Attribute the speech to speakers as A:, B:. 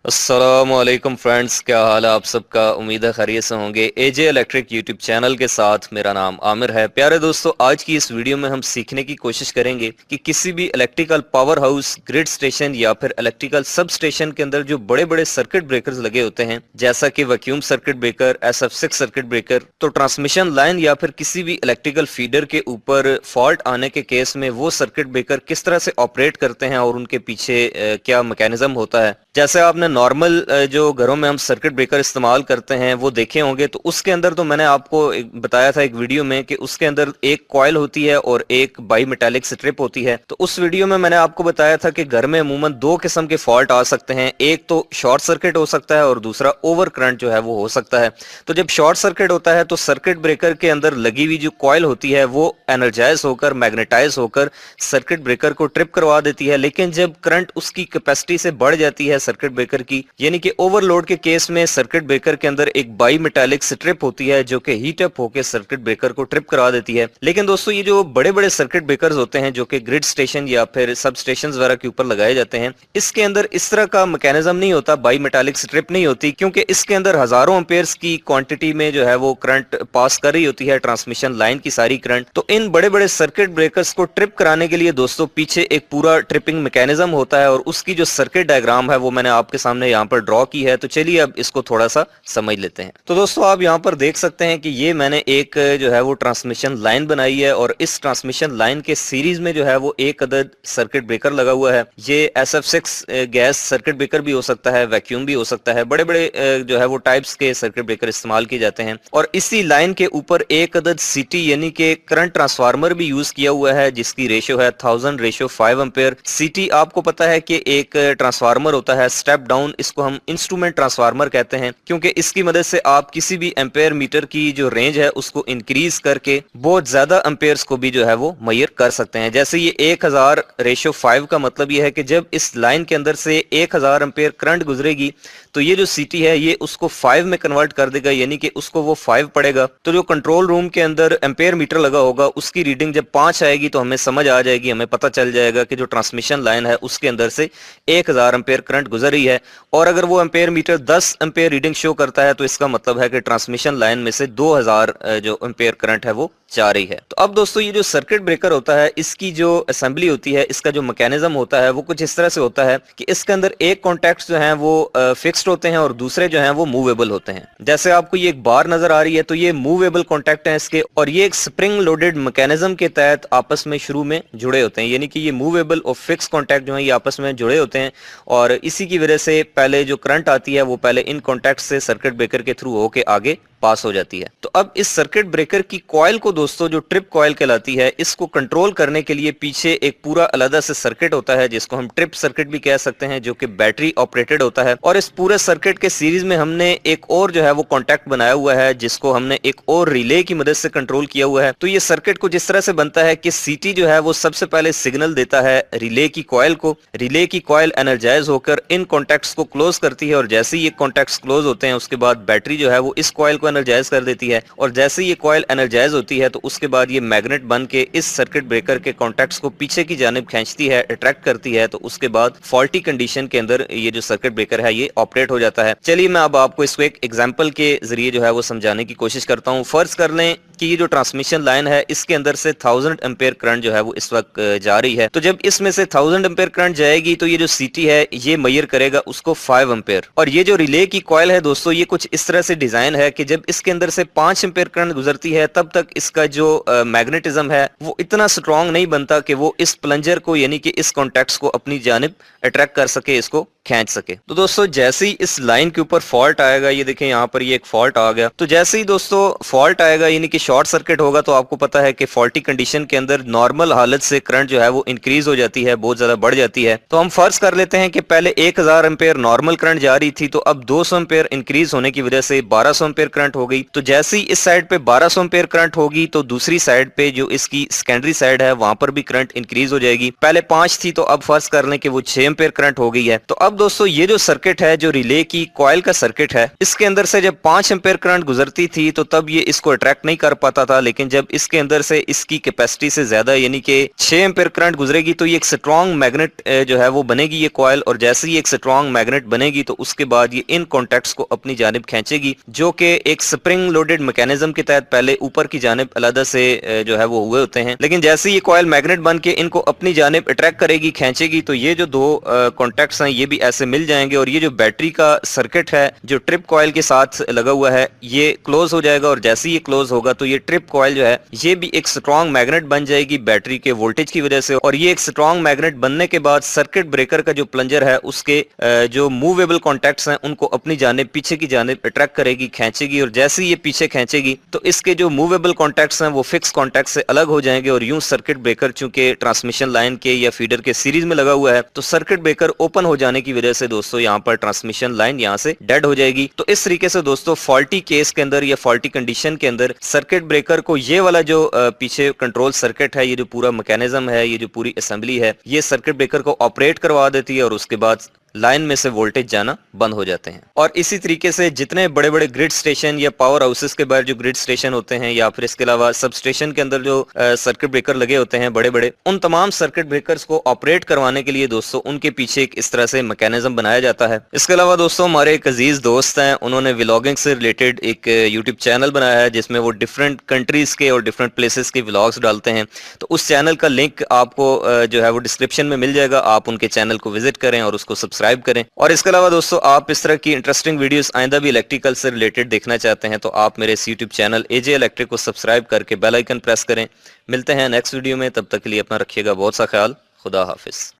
A: अस्सलामुअलैकुम फ्रेंड्स, क्या हाल है आप सबका। उम्मीद है खैरियत से होंगे। एजे इलेक्ट्रिक यूट्यूब चैनल के साथ मेरा नाम आमिर है। प्यारे दोस्तों, आज की इस वीडियो में हम सीखने की कोशिश करेंगे कि किसी भी electrical power house, grid station या फिर इलेक्ट्रिकल सब स्टेशन के अंदर जो बड़े बड़े सर्किट ब्रेकर्स लगे होते हैं, जैसा कि vacuum circuit breaker, SF6 circuit breaker, तो ट्रांसमिशन लाइन या फिर किसी भी इलेक्ट्रिकल फीडर के ऊपर फॉल्ट आने के केस में वो सर्किट ब्रेकर किस तरह से ऑपरेट करते हैं और उनके पीछे क्या मैकेनिज्म होता है। जैसे आपने नॉर्मल जो घरों में हम सर्किट ब्रेकर इस्तेमाल करते हैं वो देखे होंगे, तो उसके अंदर तो मैंने आपको बताया था एक वीडियो में कि उसके अंदर एक कॉइल होती है और एक बाई मेटालिक स्ट्रिप होती है। तो उस वीडियो में मैंने आपको बताया था कि घर में अमूमन दो किस्म के फॉल्ट आ सकते हैं, एक तो शॉर्ट सर्किट हो सकता है और दूसरा ओवर करंट जो है वो हो सकता है। तो जब शॉर्ट सर्किट होता है तो सर्किट ब्रेकर के अंदर लगी हुई जो कॉइल होती है वो एनर्जाइज होकर, मैग्नेटाइज होकर सर्किट ब्रेकर को ट्रिप करवा देती है। लेकिन जब करंट उसकी कैपेसिटी से बढ़ जाती है सर्किट ब्रेकर की, यानी कि ओवरलोड के केस में, सर्किट ब्रेकर के अंदर एक बाई मेटालिक स्ट्रिप होती है जो कि हीट अप होकर सर्किट ब्रेकर को ट्रिप करा देती है। लेकिन दोस्तों, ये जो बड़े बड़े सर्किट ब्रेकर्स होते हैं जो कि ग्रिड स्टेशन या फिर सब स्टेशन वगैरह के ऊपर लगाए जाते हैं, इसके अंदर इस तरह का मैकेनिज्म नहीं होता, बाई मेटालिक स्ट्रिप नहीं होती, क्योंकि इसके अंदर हजारों एम्पेयर्स की क्वांटिटी में जो है वो करंट पास कर रही होती है, ट्रांसमिशन लाइन की सारी करंट। तो इन बड़े बड़े सर्किट ब्रेकर्स को ट्रिप कराने के लिए दोस्तों पीछे एक पूरा ट्रिपिंग मैकेनिज्म होता है और उसकी जो सर्किट डायग्राम है वो मैंने आपके सामने यहाँ पर ड्रॉ की है। तो चलिए अब इसको थोड़ा सा समझ लेते हैं। तो दोस्तों, आप यहाँ पर देख सकते हैं कि ये मैंने एक जो है वो ट्रांसमिशन लाइन बनाई है और इस ट्रांसमिशन लाइन के सीरीज में जो है वो एक अदद सर्किट ब्रेकर लगा हुआ है। ये SF6 गैस सर्किट ब्रेकर भी हो सकता है, वैक्यूम भी हो सकता है, बड़े बड़े जो है वो टाइप्स के सर्किट ब्रेकर इस्तेमाल किए जाते हैं। और इसी लाइन के ऊपर एक अदद CT यानी कि करंट ट्रांसफार्मर भी यूज किया हुआ है जिसकी रेशियो है 1000:5 एम्पेयर। CT आपको पता है कि एक ट्रांसफार्मर होता है स्टेप डाउन, इसको हम इंस्ट्रूमेंट ट्रांसफार्मर कहते हैं, क्योंकि इसकी मदद से आप किसी भी एम्पेयर मीटर की जो रेंज है उसको इंक्रीज करके बहुत ज्यादा एम्पेयर्स को भी जो है वो मेजर कर सकते हैं। जैसे ये 1000:5 का मतलब ये है कि जब इस लाइन के अंदर से 1000 एम्पेयर करंट गुजरेगी तो ये जो CT है ये उसको 5 में कन्वर्ट कर देगा, यानी कि उसको वो 5 पड़ेगा। तो जो कंट्रोल रूम के अंदर एम्पेयर मीटर लगा होगा उसकी रीडिंग जब 5 आएगी तो हमें समझ आ जाएगी, हमें पता चल जाएगा कि जो ट्रांसमिशन लाइन है उसके अंदर से 1000 एम्पेयर करंट गुजर रही है। और अगर वो ampere metre 10 ampere reading show करता है तो इसका मतलब है कि ट्रांसमिशन लाइन में से 2000 जो एम्पेयर करंट है वो जा रही है। तो अब दोस्तों, ये जो सर्किट ब्रेकर होता है इसकी जो असेंबली होती है, इसका जो मैकेनिज्म होता है वो कुछ इस तरह से होता है कि इसके अंदर एक कॉन्टैक्ट जो हैं वो फिक्स्ड होते हैं और दूसरे जो हैं वो मूवेबल होते हैं। जैसे आपको ये एक बार नजर आ रही है तो ये मूवेबल कॉन्टैक्ट है इसके, और ये एक स्प्रिंग लोडेड मैकेनिज्म के तहत आपस में शुरू में जुड़े होते हैं, यानी कि ये मूवेबल और फिक्स कॉन्टैक्ट जो है ये आपस में जुड़े होते हैं। और इसी की वजह से पहले जो करंट आती है वो पहले इन कॉन्टैक्ट से सर्किट ब्रेकर के थ्रू होके आगे पास हो जाती है। तो अब इस सर्किट ब्रेकर की कॉइल को दोस्तों, जो ट्रिप कॉइल कहलाती है, इसको कंट्रोल करने के लिए पीछे एक पूरा अलग से सर्किट होता है जिसको हम ट्रिप सर्किट भी कह सकते हैं, जो कि बैटरी ऑपरेटेड होता है। और इस पूरे सर्किट के सीरीज में हमने एक और जो है वो कॉन्टैक्ट बनाया हुआ है जिसको हमने एक और रिले की मदद से कंट्रोल किया हुआ है। तो ये सर्किट कुछ इस तरह से बनता है कि CT जो है वो सबसे पहले सिग्नल देता है रिले की कॉइल को, रिले की कॉइल एनर्जाइज होकर इन कॉन्टैक्ट्स को क्लोज करती है और जैसे ही ये कॉन्टैक्ट्स क्लोज होते हैं उसके बाद बैटरी जो है वो इस कॉइल को एनर्जाइज कर देती है। और जैसे ये कॉइल एनर्जाइज होती है तो उसके बाद ये मैग्नेट बन के इस सर्किट ब्रेकर के कॉन्टैक्ट्स को पीछे की जानिब खींचती है, अट्रैक्ट करती है। तो उसके बाद फॉल्टी कंडीशन के अंदर ये जो सर्किट ब्रेकर है ये ऑपरेट हो जाता है। चलिए मैं अब आपको इसको एक एग्जांपल के जरिए जो है वो समझाने की कोशिश करता हूँ। फर्ज कर लें कि ये जो ट्रांसमिशन लाइन है इसके अंदर से 1000 एम्पेयर करंट जो है वो इस वक्त जा रही है। तो जब इसमें से 1000 एम्पेयर करंट जाएगी तो ये जो CT है ये मेजर करेगा उसको 5 एम्पेयर। और ये जो रिले की कॉइल है दोस्तों, ये कुछ इस तरह से डिजाइन है कि जब इसके अंदर से 5 एम्पेयर करंट गुजरती है तब तक इसका जो मैग्नेटिज्म है वो इतना स्ट्रॉन्ग नहीं बनता कि वो इस प्लंजर को, यानी कि इस कॉन्टैक्ट्स को अपनी जानिब अट्रैक्ट कर सके, इसको खींच सके। तो दोस्तों, जैसे ही इस लाइन के ऊपर फॉल्ट आएगा, ये देखें यहाँ पर ये एक फॉल्ट आ गया, तो जैसे ही दोस्तों फॉल्ट आएगा यानी कि शॉर्ट सर्किट होगा तो आपको पता है कि फॉल्टी कंडीशन के अंदर नॉर्मल हालत से करंट जो है वो इंक्रीज हो जाती है, बहुत ज्यादा बढ़ जाती है। तो हम फर्ज कर लेते हैं कि पहले 1000 एम्पेयर नॉर्मल करंट जा रही थी, तो अब 200 एम्पेयर इंक्रीज होने की वजह से 1200 एम्पेयर करंट हो गई। तो जैसे ही इस साइड पे 1200 एम्पेयर करंट होगी तो दूसरी साइड पे जो इसकी सेकेंडरी साइड है वहां पर भी करंट इंक्रीज हो जाएगी। पहले 5 थी तो अब फर्ज कर लें कि वो 6 एम्पेयर करंट हो गई है। तो अब अब दोस्तों ये जो सर्किट है, जो रिले की कॉइल का सर्किट है, इसके अंदर से जब 5 एम्पेयर करंट गुजरती थी तो तब ये इसको अट्रैक्ट नहीं कर पाता था, लेकिन जब इसके अंदर से इसकी कैपेसिटी से ज्यादा यानी कि 6 एम्पेयर करंट गुजरेगी तो ये एक स्ट्रॉन्ग मैग्नेट जो है वो बनेगी ये कॉइल, और जैसे ही एक स्ट्रॉन्ग मैग्नेट बनेगी तो उसके बाद ये इन कॉन्टैक्ट्स को अपनी जानिब खींचेगी, जो कि एक स्प्रिंग लोडेड मैकेनिज्म के तहत पहले ऊपर की जानिब अलग से जो है वो हुए होते हैं, लेकिन जैसे ये कॉइल मैग्नेट बन के इनको अपनी जानिब अट्रैक्ट करेगी, खींचेगी, तो ये जो दो कॉन्टैक्ट्स हैं ये भी ऐसे मिल जाएंगे, और ये जो बैटरी का सर्किट है जो ट्रिप कॉइल के साथ लगा हुआ है ये क्लोज हो जाएगा, और जैसे ये क्लोज होगा तो ये ट्रिप कॉइल जो है ये भी एक स्ट्रॉन्ग मैग्नेट बन जाएगी बैटरी के वोल्टेज की वजह से, और ये एक स्ट्रॉन्ग मैग्नेट बनने के बाद सर्किट ब्रेकर का जो प्लंजर है उसके जो मूवेबल कॉन्टैक्ट्स हैं उनको अपनी जानिब पीछे की जानिब अट्रैक्ट करेगी, खींचेगी, और जैसे ही ये पीछे खींचेगी तो इसके जो मूवेबल कॉन्टैक्ट्स हैं वो फिक्स कॉन्टैक्ट से अलग हो जाएंगे, और यूं सर्किट ब्रेकर चूंकि ट्रांसमिशन लाइन के या फीडर के सीरीज में लगा हुआ है तो सर्किट ब्रेकर ओपन हो जाने की वजह से दोस्तों यहाँ पर ट्रांसमिशन लाइन यहाँ से डेड हो जाएगी। तो इस तरीके से दोस्तों फॉल्टी केस के अंदर या फॉल्टी कंडीशन के अंदर सर्किट ब्रेकर को ये वाला जो पीछे कंट्रोल सर्किट है, ये जो पूरा मैकेनिज्म है, ये जो पूरी असेंबली है, ये सर्किट ब्रेकर को ऑपरेट करवा देती है, और उसके बाद लाइन में से वोल्टेज जाना बंद हो जाते हैं। और इसी तरीके से जितने बड़े बड़े ग्रिड स्टेशन या पावर हाउसेस के बाहर जो ग्रिड स्टेशन होते हैं, या फिर इसके अलावा सब स्टेशन के अंदर जो सर्किट ब्रेकर लगे होते हैं बड़े बड़े, उन तमाम सर्किट ब्रेकर्स को ऑपरेट करवाने के लिए दोस्तों उनके पीछे एक इस तरह से मैकेनिज्म बनाया जाता है। इसके अलावा दोस्तों हमारे एक अजीज दोस्त हैं, उन्होंने व्लॉगिंग से रिलेटेड एक यूट्यूब चैनल बनाया है जिसमें वो डिफरेंट कंट्रीज के और डिफरेंट प्लेसेस के व्लॉग्स डालते हैं, तो उस चैनल का लिंक आपको जो है वो डिस्क्रिप्शन में मिल जाएगा, आप उनके चैनल को विजिट करें और उसको सब्सक्राइब करें। और इसके अलावा दोस्तों आप इस तरह की इंटरेस्टिंग वीडियोस आइंदा भी इलेक्ट्रिकल से रिलेटेड देखना चाहते हैं तो आप मेरे इस यूट्यूब चैनल एजे इलेक्ट्रिक को सब्सक्राइब करके बेल आइकन प्रेस करें। मिलते हैं नेक्स्ट वीडियो में, तब तक के लिए अपना रखिएगा बहुत सा ख्याल। खुदा हाफिज।